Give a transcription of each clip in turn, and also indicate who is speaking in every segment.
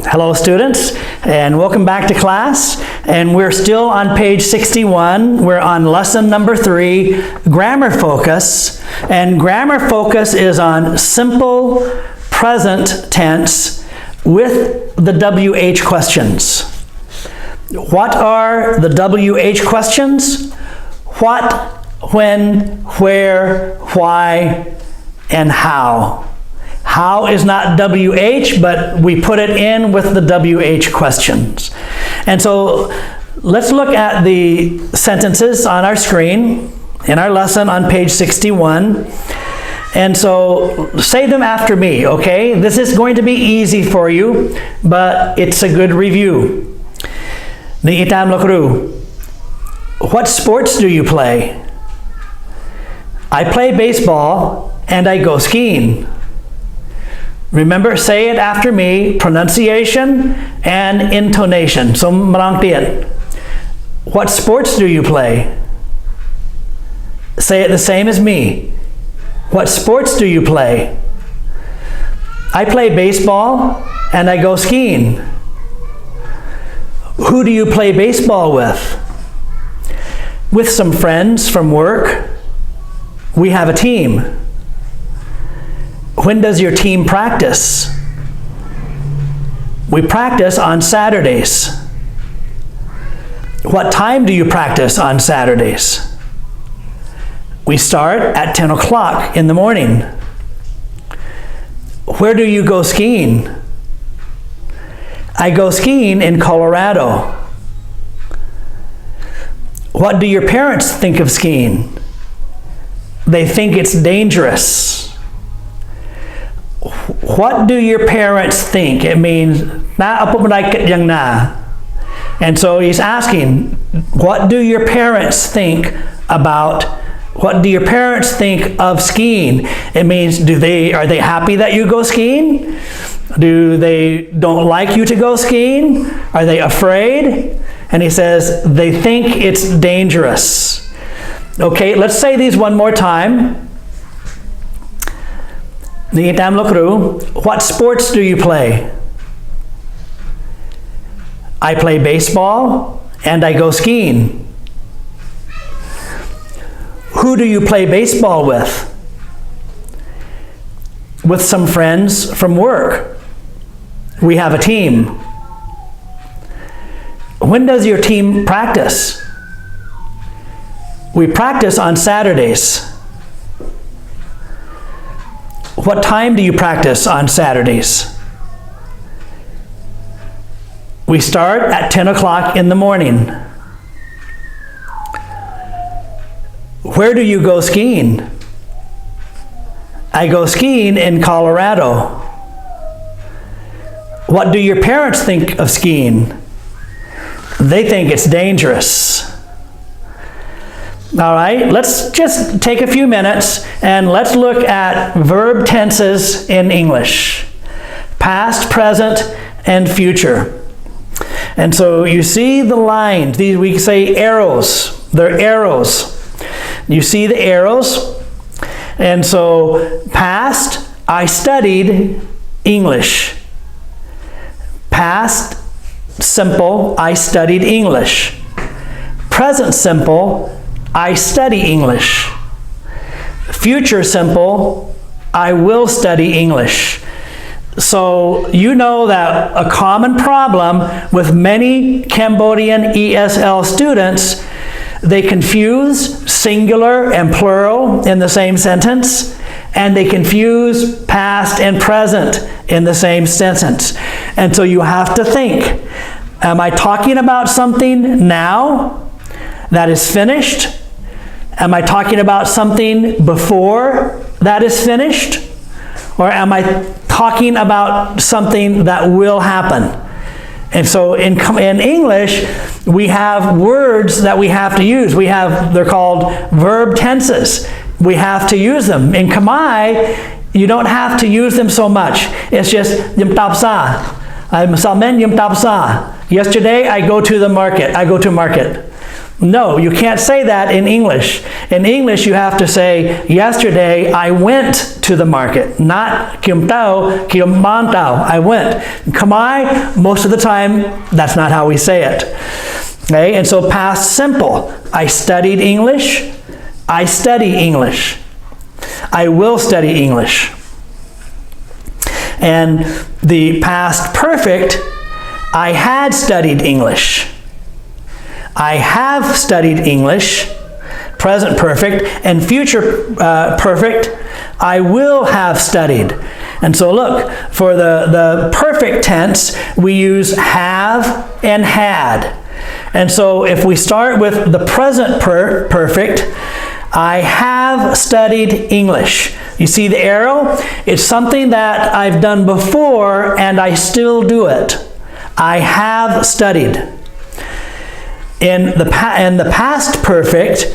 Speaker 1: Hello students, and welcome back to class. And we're still on page 61. We're on lesson number 3, grammar focus. And grammar focus is on simple present tense with the WH questions. What are the WH questions? What, when, where, why, and how. How is not WH, but we put it in with the WH questions. And so let's look at the sentences on our screen in our lesson on page 61. And so say them after me, okay? This is going to be easy for you, but it's a good review. Niitam Lokru. What sports do you play? I play baseball and I go skiing. Remember, say it after me, pronunciation and intonation. So, marang tiyan. What sports do you play? Say it the same as me. What sports do you play? I play baseball and I go skiing. Who do you play baseball with? With some friends from work. We have a team. When does your team practice? We practice on Saturdays. What time do you practice on Saturdays? We start at 10 o'clock in the morning. Where do you go skiing? I go skiing in Colorado. What do your parents think of skiing? They think it's dangerous. What do your parents think? It means, na apo manay yang na. And so he's asking, what do your parents think about, what do your parents think of skiing? It means, are they happy that you go skiing? Do they don't like you to go skiing? Are they afraid? And he says, they think it's dangerous. Okay, let's say these one more time. What sports do you play? I play baseball and I go skiing. Who do you play baseball with? With some friends from work. We have a team. When does your team practice? We practice on Saturdays. What time do you practice on Saturdays? We start at 10 o'clock in the morning. Where do you go skiing? I go skiing in Colorado. What do your parents think of skiing? They think it's dangerous. All right, let's just take a few minutes and let's look at verb tenses in English. Past, present, and future. And so you see the lines. These we say arrows. They're arrows. You see the arrows. And so past, I studied English. Past simple, I studied English. Present simple, I study English. Future simple, I will study English. So you know that a common problem with many Cambodian ESL students, they confuse singular and plural in the same sentence, and they confuse past and present in the same sentence. And so you have to think, am I talking about something now that is finished? Am I talking about something before that is finished? Or am I talking about something that will happen? And so in English, we have words that we have to use. They're called verb tenses. We have to use them. In Khmer, you don't have to use them so much. It's just yum tapsa. Yesterday, I go to the market. I go to market. No, you can't say that in English. In English, you have to say, yesterday I went to the market. Not Kim tao, Kim man tao. I went. Khmer, most of the time, that's not how we say it. Okay, and so past simple. I studied English. I study English. I will study English. And the past perfect, I had studied English. I have studied English, present perfect, and future perfect, I will have studied. And so look, for the perfect tense, we use have and had. And so if we start with the present perfect, I have studied English. You see the arrow? It's something that I've done before and I still do it. I have studied. In the past perfect,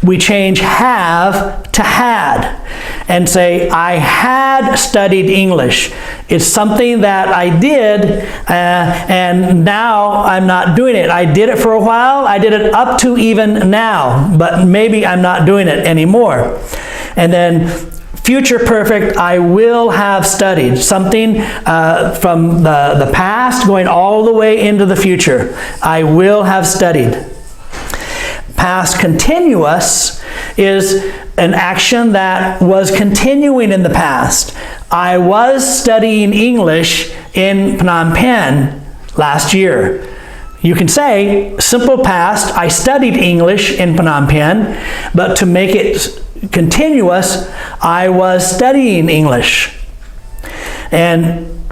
Speaker 1: we change have to had and say, I had studied English. It's something that I did and now I'm not doing it. I did it for a while. I did it up to even now, but maybe I'm not doing it anymore. And then future perfect, I will have studied. Something from the past going all the way into the future. I will have studied. Past continuous is an action that was continuing in the past. I was studying English in Phnom Penh last year. You can say, simple past, I studied English in Phnom Penh, but to make it continuous, I was studying English. And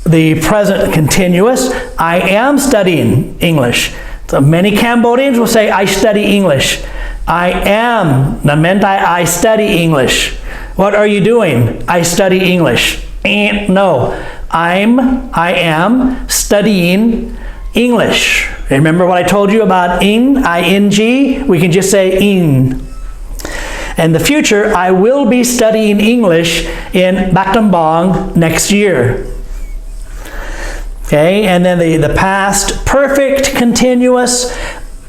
Speaker 1: the present continuous, I am studying English. So many Cambodians will say, I study English. I am, that meant I study English. What are you doing? I study English. No, I am studying English. Remember what I told you about ing? We can just say ing. And the future, I will be studying English in Battambang next year. Okay, and then the past perfect continuous,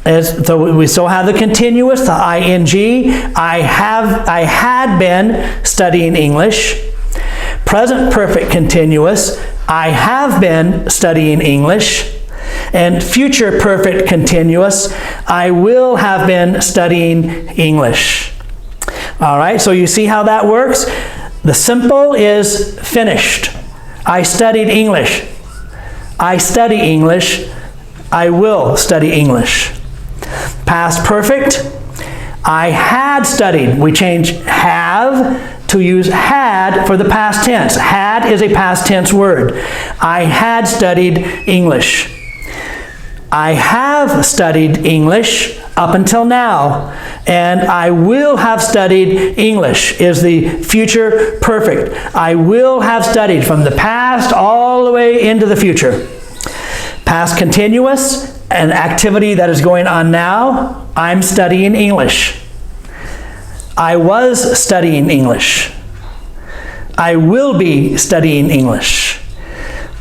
Speaker 1: so we still have the continuous, the ing. I had been studying English. Present perfect continuous, I have been studying English. And future perfect continuous, I will have been studying English. All right, so you see how that works? The simple is finished. I studied English. I study English. I will study English. Past perfect, I had studied. We change have to use had for the past tense. Had is a past tense word. I had studied English. I have studied English up until now, and I will have studied English is the future perfect. I will have studied from the past all the way into the future. Past continuous, an activity that is going on now. I'm studying English. I was studying English. I will be studying English.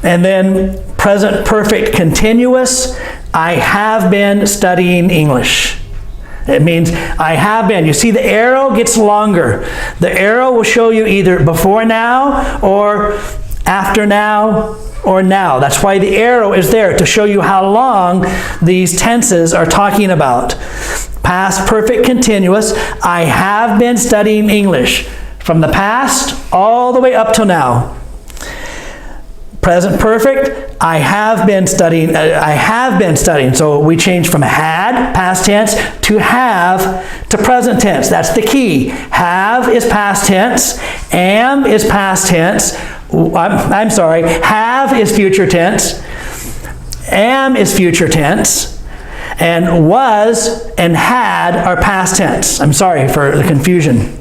Speaker 1: And then present perfect continuous, I have been studying English. It means I have been. You see the arrow gets longer. The arrow will show you either before now or after now or now. That's why the arrow is there, to show you how long these tenses are talking about. Past perfect continuous, I have been studying English from the past all the way up till now. Present perfect, I have been studying. So we change from had, past tense, to have to present tense. That's the key. Have is past tense. Am is past tense. I'm sorry. Have is future tense. Am is future tense. And was and had are past tense. I'm sorry for the confusion.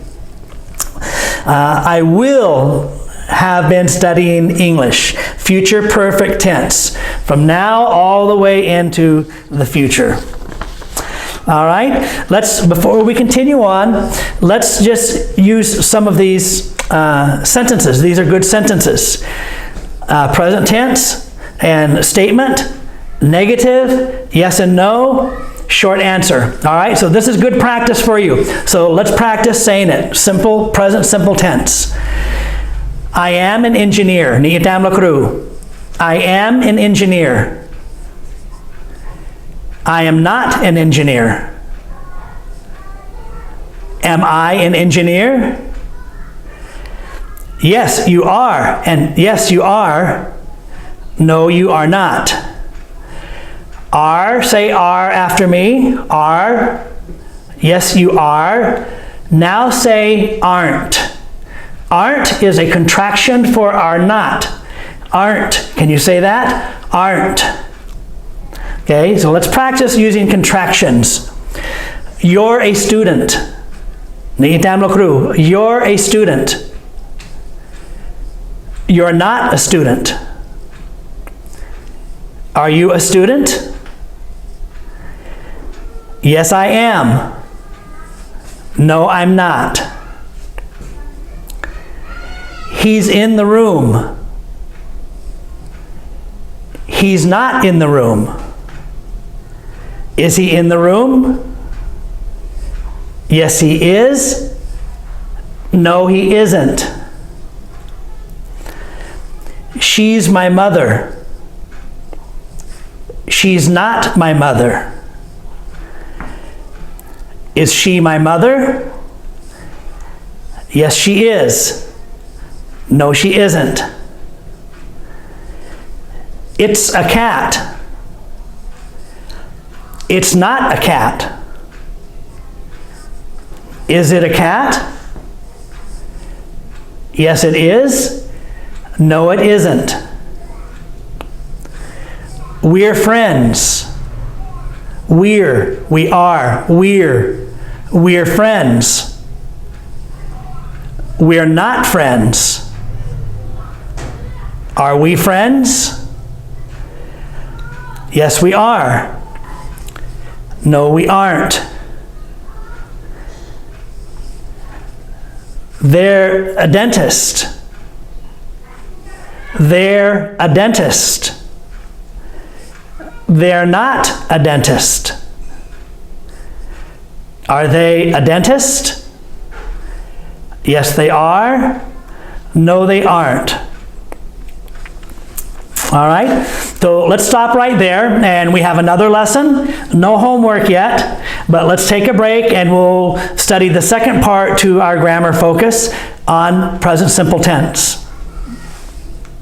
Speaker 1: I will have been studying English. Future perfect tense. From now all the way into the future. All right, before we continue on, let's just use some of these sentences. These are good sentences. Present tense and statement, negative, yes and no, short answer. All right, so this is good practice for you. So let's practice saying it. Simple, present simple tense. I am an engineer. Ni itam lakru. I am an engineer. I am not an engineer. Am I an engineer? Yes, you are. And yes, you are. No, you are not. Are, say are after me. Are. Yes, you are. Now say aren't. Aren't is a contraction for are not. Aren't. Can you say that? Aren't. Okay, so let's practice using contractions. You're a student. You're a student. You're not a student. Are you a student? Yes, I am. No, I'm not. He's in the room. He's not in the room. Is he in the room? Yes, he is. No, he isn't. She's my mother. She's not my mother. Is she my mother? Yes, she is. No, she isn't. It's a cat. It's not a cat. Is it a cat? Yes, it is. No, it isn't. We're friends. We are. We're friends. We're not friends. Are we friends? Yes, we are. No, we aren't. They're a dentist. They're a dentist. They're not a dentist. Are they a dentist? Yes, they are. No, they aren't. All right, so let's stop right there, and we have another lesson. No homework yet, but let's take a break and we'll study the second part to our grammar focus on present simple tense.